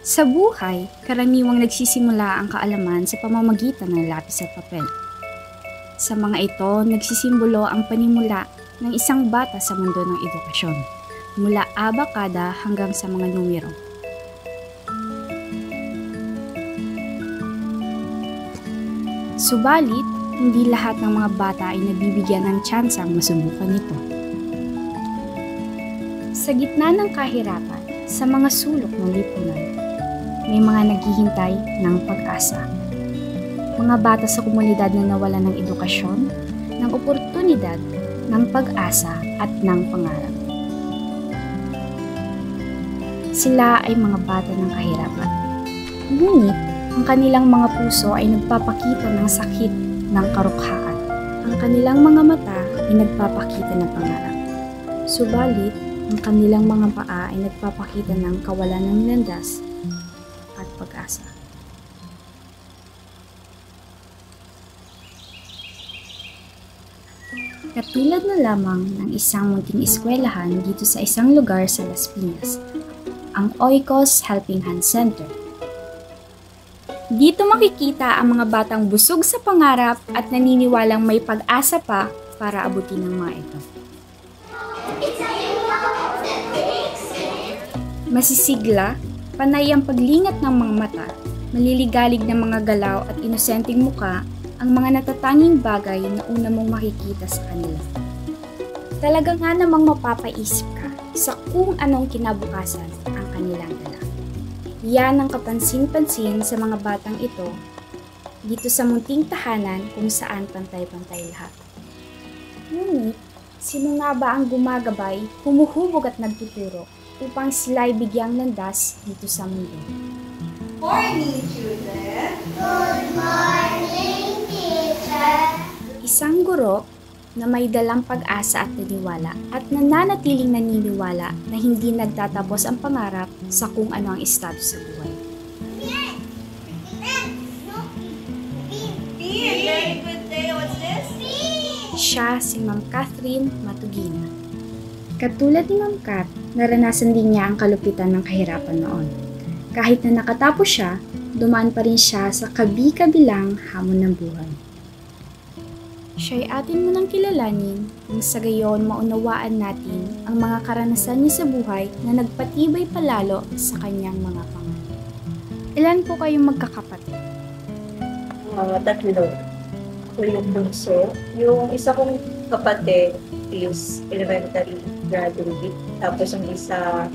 Sa buhay, karaniwang nagsisimula ang kaalaman sa pamamagitan ng lapis at papel. Sa mga ito, nagsisimbolo ang panimula ng isang bata sa mundo ng edukasyon, mula abakada hanggang sa mga numero. Subalit, hindi lahat ng mga bata ay nabibigyan ng tsansang masubukan ito. Sa gitna ng kahirapan, sa mga sulok ng lipunan, may mga naghihintay ng pag-asa. Mga bata sa komunidad na nawalan ng edukasyon, ng oportunidad, ng pag-asa at ng pangarap. Sila ay mga bata ng kahirapan. Ngunit, ang kanilang mga puso ay nagpapakita ng sakit ng karukhaan. Ang kanilang mga mata ay nagpapakita ng pangarap. Subalit, ang kanilang mga paa ay nagpapakita ng kawalan ng landas at pag-asa. Katulad na lamang ng isang munting eskwelahan dito sa isang lugar sa Las Piñas, ang Oikos Helping Hand Center. Dito makikita ang mga batang busog sa pangarap at naniniwalang may pag-asa pa para abutin ang mga ito. Masisigla, panay ang paglingat ng mga mata, maliligalig ng mga galaw at inosenteng muka ang mga natatanging bagay na una mong makikita sa kanila. Talaga nga namang mapapaisip ka sa kung anong kinabukasan ang kanilang dala. Yan ang kapansin-pansin sa mga batang ito dito sa munting tahanan kung saan pantay-pantay lahat. Ngunit, sino nga ba ang gumagabay, humuhubog at nagtuturo upang sila'y bigyang landas dito sa mundo? Morning, children! Good morning, teacher! Isang guro na may dalang pag-asa at naniwala at nananatiling naniniwala na hindi nagtatapos ang pangarap sa kung ano ang estado sa buhay. Very good day. What's this? Siya si Ma'am Catherine Matugina. Katulad ni Ma'am Kat, naranasan din niya ang kalupitan ng kahirapan noon. Kahit na nakatapos siya, dumaan pa rin siya sa kabi-kabilang hamon ng buhay. Siya'y atin mo nang kilalanin nang sa gayon maunawaan natin ang mga karanasan niya sa buhay na nagpatibay palalo sa kanyang mga pangarap. Ilan po kayong magkakapatid? Tatlo. Ako yung bunso. Yung isa kong kapatid is elementary graduate. Tapos yung isa,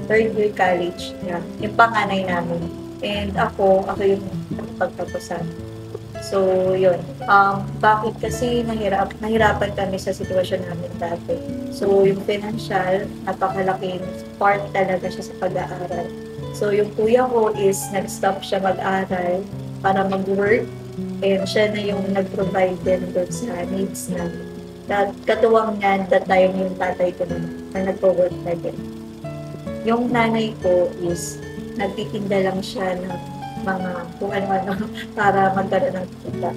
third year college na. Yung panganay namin. And ako yung pagtapusan. So, yun. Bakit kasi nahirapan kami sa sitwasyon namin dati. So, yung financial, napakalaking part talaga siya sa pag-aaral. So, yung kuya ko is nag-stop siya mag-aaral para mag-work. And siya na yung nag-provide din doon sa needs namin. Katuwang niyan, that time yung tatay ko na nag-work na din. Yung nanay ko is nagtitinda lang siya ng mga kung ano-ano para magkaroon ng kita.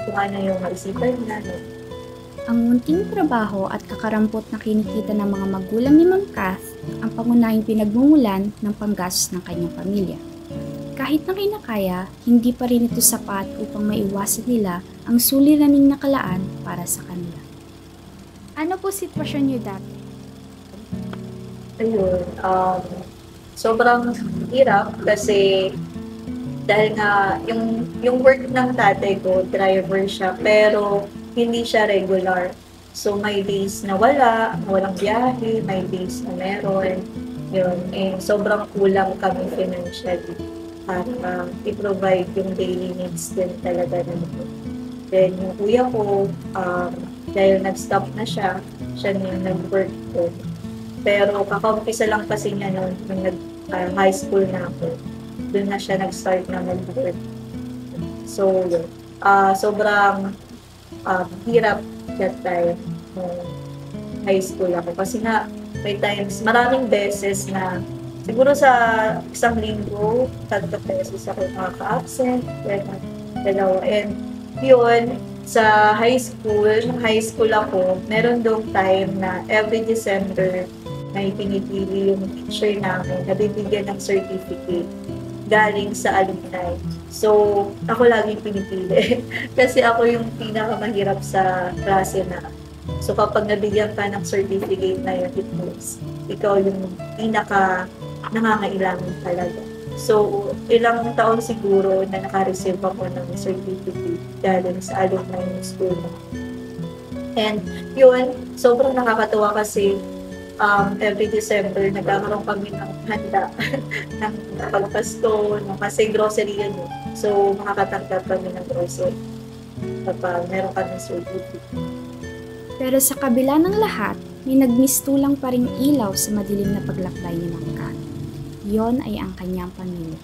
Kung ano yung maisipan niya. Ang munting trabaho at kakarampot na kinikita ng mga magulang ni Ma'am Kath ang pangunahing pinagmumulan ng panggastos ng kanyang pamilya. Kahit na kinakaya, hindi pa rin ito sapat upang maiwasan nila ang suliraning nakalaan para sa kanila. Ano po sitwasyon niyo dati? Ayun, sobrang hirap kasi dahil nga yung work ng tatay ko, driver siya, pero hindi siya regular. So may days na walang biyahe, may days na meron. Yun, sobrang kulang kami financially para i-provide yung daily needs din talaga namin. Then yung kuya ko, dahil nag-stop na siya na yung nag-work ko. Pero kakaumpisa lang kasi niya noon, nung high school na ako. Doon na siya nag-start na mag-work. So, yun. Sobrang hirap that time nung high school ako. Kasi nga, may times, maraming beses na siguro sa isang linggo, 3 beses ako makaka-absent, dalawa. And yun, sa high school ako, meron doong time na every December, may pinipili yung teacher namin na bibigyan ng certificate galing sa alumni. So, ako laging pinipili. Kasi ako yung pinakamahirap sa klase na. So, kapag nabigyan ka ng certificate na yun, it means ikaw yung pinaka nangangailangan talaga. So, ilang taon siguro na naka-receive ako ng certificate galing sa alumni ng school na. And yun, sobrang nakakatuwa kasi every December, nagkakaroon kami ng handa ng pagpasko, kasi grocery yun. So, makakatanggap kami ng grocery kapag meron kami certificate. Pero sa kabila ng lahat, may nagmistulang pa ring ilaw sa madilim na paglakbay ni Ma'am Kat. Yon ay ang kanyang pamilya.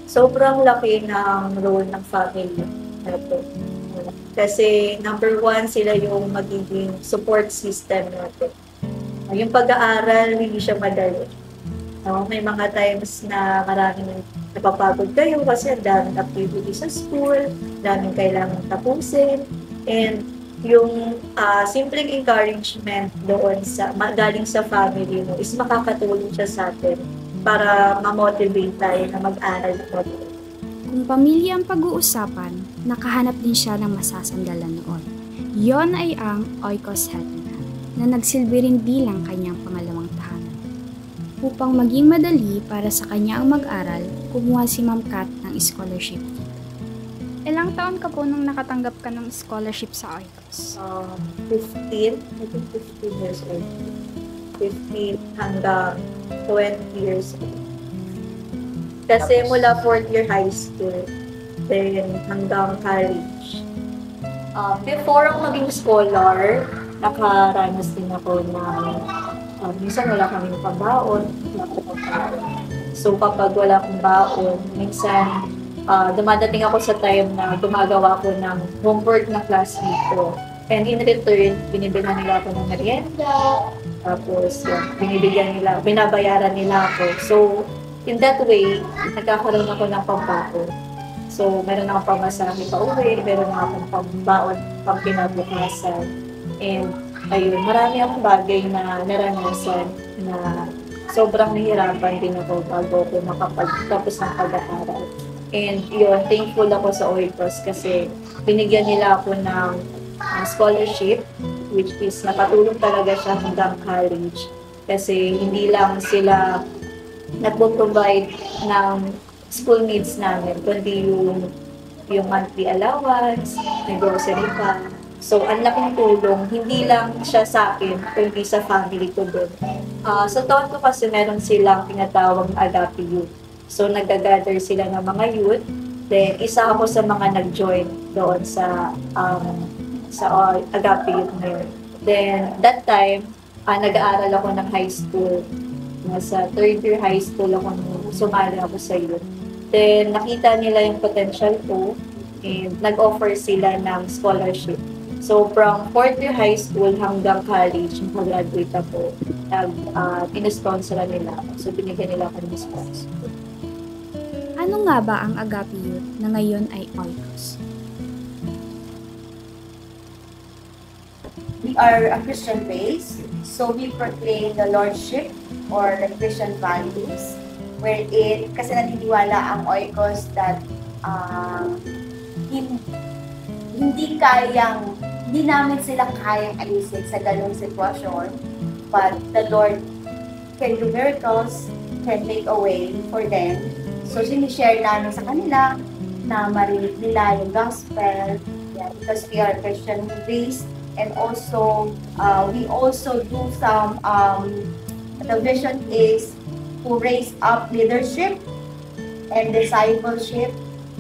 Sobrang laki ng role ng family natin. Kasi number one, sila yung magiging support system natin. Yung pag-aaral, hindi siya madali. May mga times na maraming napapagod kayo kasi ang daming activity sa school, daming kailangan tapusin, and yung simpleng encouragement doon galing sa family mo is makakatulong siya sa atin para ma-motivate tayo na mag-aral na mabuti. Kung pamilya ang pag-uusapan, nakahanap din siya ng masasandalan noon. Yon ay ang Oikos Helping Hand, na nagsilbi rin bilang kanyang pangalawang tahanan. Upang maging madali para sa kanya ang mag-aral, kumuha si Ma'am Kat ng scholarship. Ilang taon ka po nung nakatanggap ka ng scholarship sa Oikos? 15, I think 15 years old. 15 hanggang 20 years old. Kasi mula 4th year high school, then hanggang college. Before ako maging scholar, nakaranas din ako na minsan wala kaming pambaon. So kapag wala akong baon, minsan dumadating ako sa time na gumagawa ko ng homework ng classmate ko. And in return, binibilhan nila ako ng merienda, tapos binabayaran nila ako. So, in that way, nagkakaroon ako ng pambaon. So, meron akong pamasahe pa uwi, meron akong pambaon, pampinabukasan. And, ayun, marami akong bagay na naranasan na sobrang nahihirapan din ako bago ako makapagtapos ng pag-aaral. And yun, thankful ako sa Oikos kasi binigyan nila ako ng scholarship, which is nakatulong talaga siya hanggang college. Kasi hindi lang sila nagpo-provide ng school needs namin, kundi yung monthly allowance, may grocery pa. So, ang laking tulong, hindi lang siya sa akin, kundi sa family ko doon. Sa taon ko kasi meron silang tinatawag na Agape Youth. So, nag-gather sila ng mga youth. Then, isa ako sa mga nag-join doon sa Agape Youth na yun. Then, that time, nag-aaral ako ng high school. Nasa 3rd year high school ako nung sumali ako sa youth. Then, nakita nila yung potential ko and nag-offer sila ng scholarship. So, from 4th year high school hanggang college, mag-graduate ako, in-sponsor nila ako. So, binigyan nila ako ng sponsor. Ano nga ba ang Agape Youth na ngayon ay Oikos? We are a Christian base, so we proclaim the Lordship or the Christian values, wherein, kasi naniniwala ang Oikos that hindi namin sila kayang alisin sa ganung sitwasyon, but the Lord can do miracles, can make a way for them. So, sinishare namin sa kanila na marinig nila yung gospel, because we are Christian base. And also, we also do some, the vision is to raise up leadership and discipleship,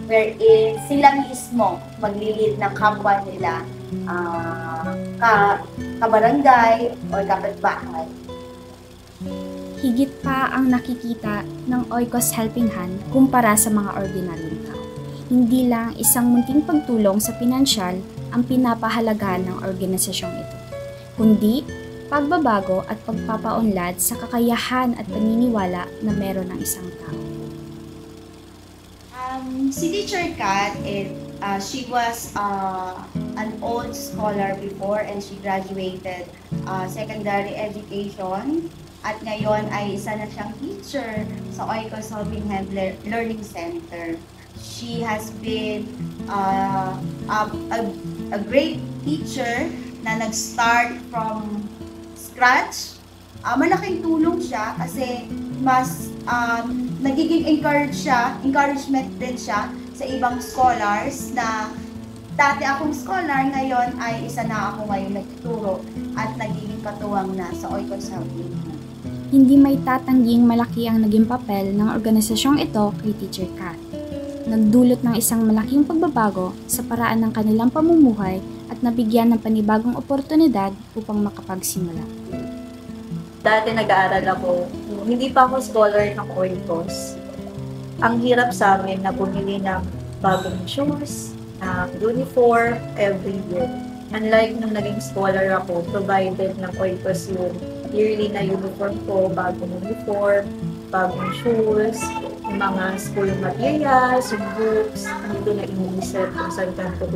wherein sila mismo maglilid ng kapwa nila, kabarangay o kapitbahay. Higit pa ang nakikita ng Oikos Helping Hand kumpara sa mga ordinaryong tao. Hindi lang isang munting pagtulong sa pinansyal ang pinapahalagahan ng organisasyong ito, kundi pagbabago at pagpapaunlad sa kakayahan at paniniwala na meron ng isang tao. Si Teacher Kat, she was an old scholar before and she graduated secondary education at ngayon ay isa na siyang teacher sa Oikos Helping Hand Learning Center. She has been a great teacher na nag-start from scratch. Malaking tulong siya kasi mas nagiging encouragement din siya sa ibang scholars na dati akong scholar, ngayon ay isa na ako ngayon nagtuturo at nagiging katuwang na sa Oikos Helping Hand. Hindi may tatangging malaki ang naging papel ng organisasyong ito kay Teacher Kat. Nagdulot ng isang malaking pagbabago sa paraan ng kanilang pamumuhay at nabigyan ng panibagong oportunidad upang makapagsimula. Dati nag-aaral ako, hindi pa ako scholar ng Oikos. Ang hirap sa amin na bumili ng bagong shoes, uniform every year. Unlike nung naging scholar ako, provided ng Oikos yung yearly na uniform ko, bagong uniform, bagong shoes, yung mga school materials, yung books, hindi na iniisip kung saan ka ko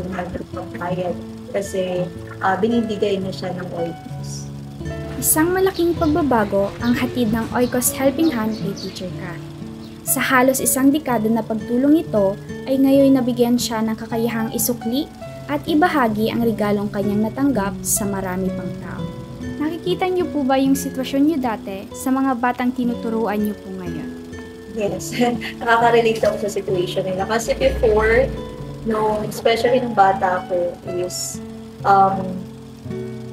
pagbayad kasi binibigay na siya ng Oikos. Isang malaking pagbabago ang hatid ng Oikos Helping Hand kay Teacher Kat. Sa halos isang dekada na pagtulong ito, ay ngayon nabigyan siya ng kakayahang isukli at ibahagi ang regalong kanyang natanggap sa marami pang tao. Nakikita niyo po ba yung sitwasyon niyo dati sa mga batang tinuturuan niyo po ngayon? Yes, nakaka-relate ako sa situation nila. Kasi before, especially nung bata ako is,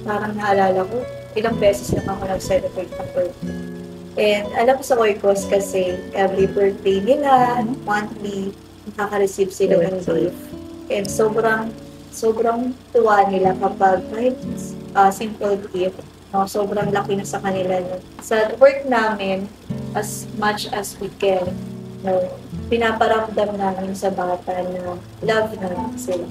parang naalala ko, ilang beses lang ako nag-celebrate ng birthday. And alam ko sa Oikos kasi every birthday nila, monthly, nakaka-receive sila ng gift. And sobrang tuwa nila kapag kahit simple gift, sobrang laki na sa kanila. Sa work namin, as much as we can, pinaparamdam namin sa bata na love na sila.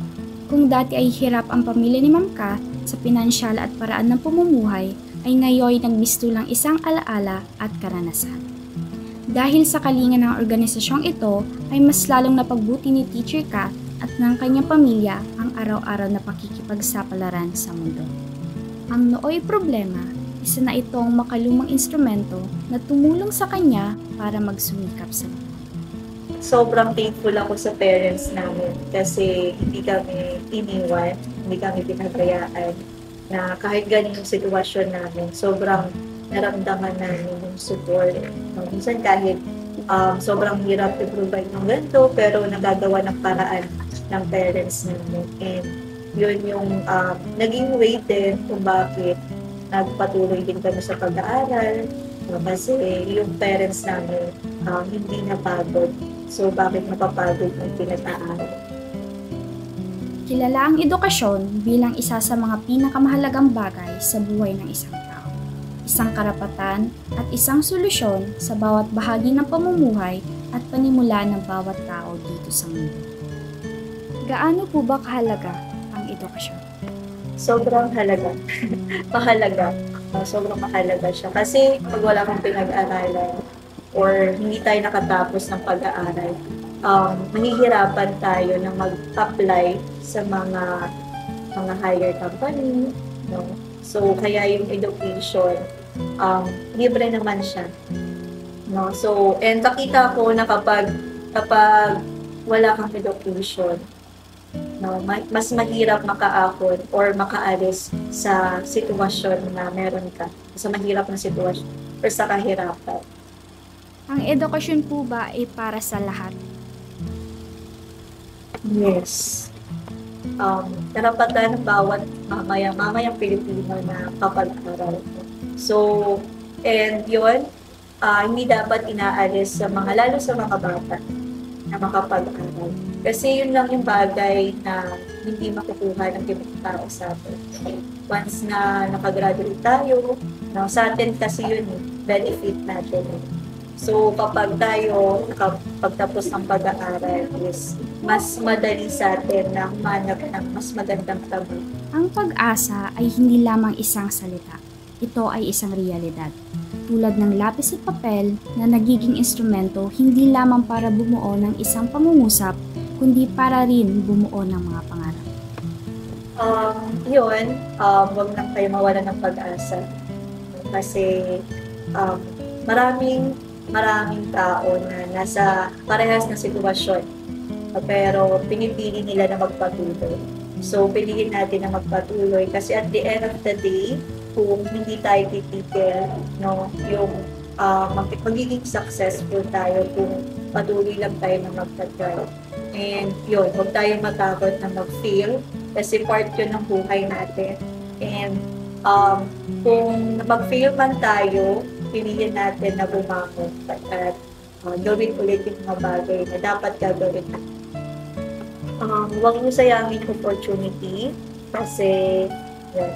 Kung dati ay hirap ang pamilya ni Ma'am Kat sa pinansyal at paraan ng pamumuhay, ay ngayon nagmistulang isang alaala at karanasan. Dahil sa kalinga ng organisasyong ito, ay mas lalong napagbuti ni Teacher Kat at ng kanyang pamilya ang araw-araw na pakikipagsapalaran sa mundo. Ang nooy problema, isa na itong makalumang instrumento na tumulong sa kanya para magsumikap sa mundo. Sobrang thankful ako sa parents namin kasi hindi kami iniwan, hindi kami pinabayaan na kahit ganyan yung sitwasyon namin, sobrang naramdaman namin yung support. Minsan kahit sobrang hirap i-provide ng ganito, pero nagagawa ng paraan ng parents namin. And yun yung naging way din kung bakit nagpatuloy din kami sa pag-aaral. Kasi yung parents namin hindi napagod. So bakit mapapagod yung pinag-aaral? Kilala ang edukasyon bilang isa sa mga pinakamahalagang bagay sa buhay ng isang tao. Isang karapatan at isang solusyon sa bawat bahagi ng pamumuhay at panimula ng bawat tao dito sa mundo. Gaano po ba kahalaga ang edukasyon? Sobrang halaga. Mahalaga. Sobrang mahalaga siya. Kasi pag wala kang pinag-aralan or hindi tayo nakatapos ng pag-aaral, mahihirapan tayo na mag-apply sa mga higher company. So, kaya yung education, libre naman siya. So, and nakita ko na kapag wala kang education, mas mahirap makaahon or makaalis sa sitwasyon na meron ka. Sa mahirap na sitwasyon or sa kahirapan. Ang edukasyon po ba ay para sa lahat? Yes. Karapatan ng bawat mamayang Pilipino na kapag-aral. So, and yun, hindi dapat inaalis lalo sa mga bata na makapag-aral. Kasi yun lang yung bagay na hindi makukuha ng ibang tao sa atin. Once na nakagraduate tayo, sa atin kasi yun, benefit natin. So, kapag tayo pagtapos ng pag-aaral is mas madali sa atin na humanap ng mas magandang trabaho. Ang pag-asa ay hindi lamang isang salita. Ito ay isang realidad. Tulad ng lapis at papel na nagiging instrumento hindi lamang para bumuo ng isang pangungusap, kundi para rin bumuo ng mga pangarap. Huwag lang kayo mawala ng pag-asa. Kasi um, maraming tao na nasa parehas na sitwasyon, pero pinipili nila na magpatuloy. So, piliin natin na magpatuloy kasi at the end of the day, kung hindi tayo titigil, no, yung magiging successful tayo kung patuloy lang tayo na magtatry. And yun, huwag tayo matakot na mag-fail kasi part yun ng buhay natin. And kung mag-fail man tayo, piliin natin na bumangon at gawin ulit yung mga bagay na dapat gagawin natin. Huwag mo sayangin opportunity kasi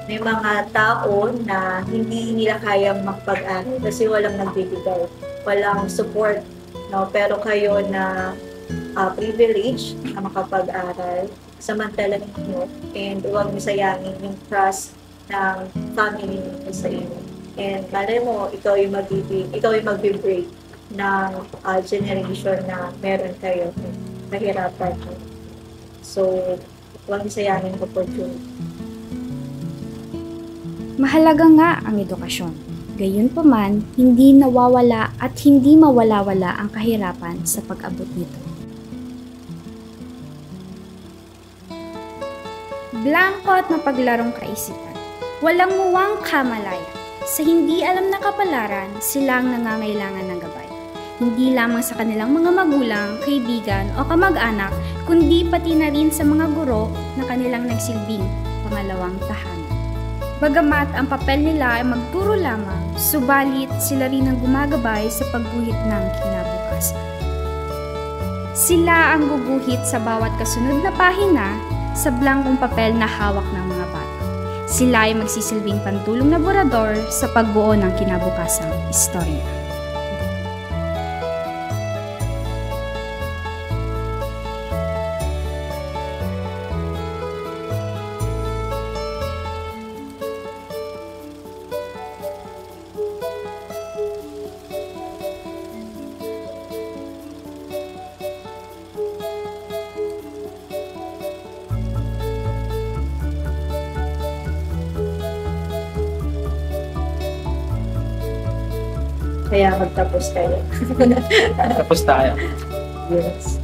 may mga tao na hindi nila kayang magpag-aral kasi walang nagbibigay, walang support, no? Pero kayo na privilege na makapag-aral, samantalang nyo, and huwag mo sayangin yung trust ng family nyo sa inyo. And malay mo, ikaw yung mag-break ng generation na meron kayo, kahirapan nyo. So, huwag sayangin ang opportunity. Mahalaga nga ang edukasyon. Gayunpaman, hindi nawawala at hindi mawala-wala ang kahirapan sa pag-abot nito. Blanko at mapaglarong kaisipan. Walang muwang kamalaya. Sa hindi alam na kapalaran, sila ang nangangailangan ng gabay. Hindi lamang sa kanilang mga magulang, kaibigan o kamag-anak, kundi pati na rin sa mga guro na kanilang nagsilbing pangalawang tahanan. Bagamat ang papel nila ay magturo lamang, subalit sila rin ang gumagabay sa pagguhit ng kinabukasan. Sila ang guguhit sa bawat kasunod na pahina sa blangkong papel na hawak ng mga bata. Sila ay magsisilbing pantulong na borador sa pagbuo ng kinabukasang istorya. Kaya magtapos kayo. Tapos tayo. Yes.